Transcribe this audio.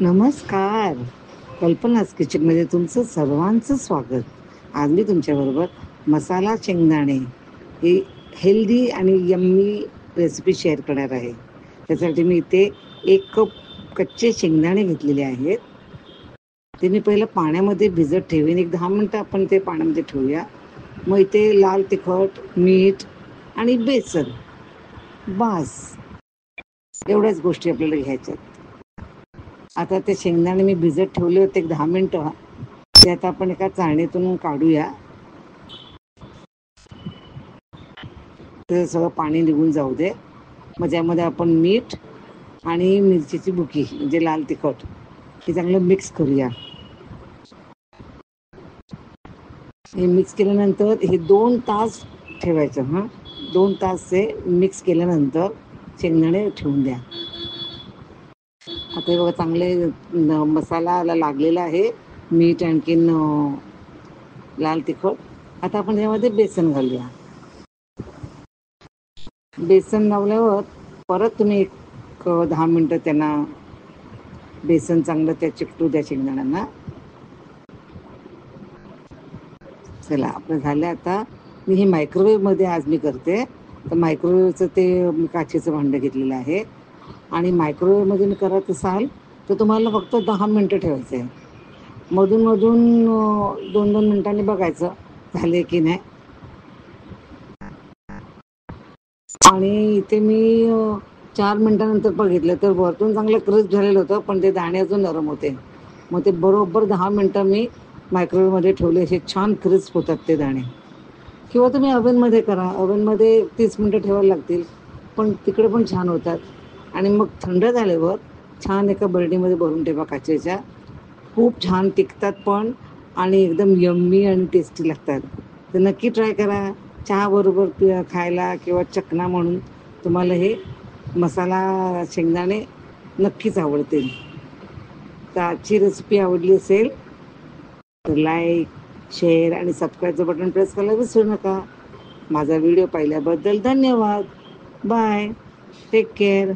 नमस्कार. कल्पनाच किचनमध्ये तुमचं सर्वांचं स्वागत. आज मी तुमच्याबरोबर मसाला शेंगदाणे ही हेल्दी आणि यम्मी रेसिपी शेअर करणार आहे. त्यासाठी मी इथे 1 कप कच्चे शेंगदाणे घेतलेले आहेत. ते मी पहिलं पाण्यामध्ये भिजत ठेवीन. एक 10 मिनिटं आपण ते पाण्यामध्ये ठेवूया. मग इथे लाल तिखट, मीठ आणि बेसन बास. एवढ्याच गोष्टी आपल्याला घ्यायच्यात. आता ते शेंगदाणे मी भिजत ठेवले होते एक 10 मिनिटं. ते आता आपण एका चाळणीतून काढूया. ते सगळं पाणी निघून जाऊ दे. मग त्यामध्ये आपण मीठ आणि मिरचीची बुकी म्हणजे लाल तिखट हे चांगलं मिक्स करूया. हे मिक्स केल्यानंतर हे 2 तास ठेवायचं. 2 तास ते मिक्स केल्यानंतर शेंगदाणे ठेवून द्या. आता हे बघा चांगले मसाला लागलेला आहे. मीठ आणखीन लाल तिखट. आता आपण यामध्ये बेसन घालूया. बेसन लावल्यावर परत तुम्ही एक 10 मिनिटं त्यांना बेसन चांगलं त्या चिकटू द्या शेंगदाण्यांना. चला आपलं झालं. आता मी हे मायक्रोवेव्हमध्ये आज मी करते. तर मायक्रोवेव्हचं ते मी काचेचं भांडं घेतलेलं आहे आणि मायक्रोवेव्हमध्ये मी करत असाल तर तुम्हाला फक्त 10 मिनिटं ठेवायचं आहे. मधून 2-2 मिनिटांनी बघायचं झाले की नाही. आणि इथे मी 4 मिनिटानंतर बघितलं तर वरतून चांगलं क्रिस्प झालेलं होतं, पण ते दाणे अजून नरम होते. मग ते बरोबर 10 मिनिटं मी मायक्रोवेव्हमध्ये ठेवले. असे छान क्रिस्प होतात ते दाणे. किंवा तुम्ही ओव्हनमध्ये करा. ओव्हनमध्ये 30 मिनिटं ठेवायला लागतील, पण तिकडे पण छान होतात. आणि मग थंड झाल्यावर छान एका बर्डीमध्ये भरून ठेवा काचेच्या. खूप छान टिकतात पण आणि एकदम यम्मी आणि टेस्टी लागतात. तर नक्की ट्राय करा. चहाबरोबर खायला किंवा चकना म्हणून तुम्हाला हे मसाला शेंगदाणे नक्कीच आवडतील. तर आजची रेसिपी आवडली असेल तर लाईक, शेअर आणि सबस्क्राईबचं बटन प्रेस करायला विसरू नका. माझा व्हिडिओ पाहिल्याबद्दल धन्यवाद. बाय. Take care.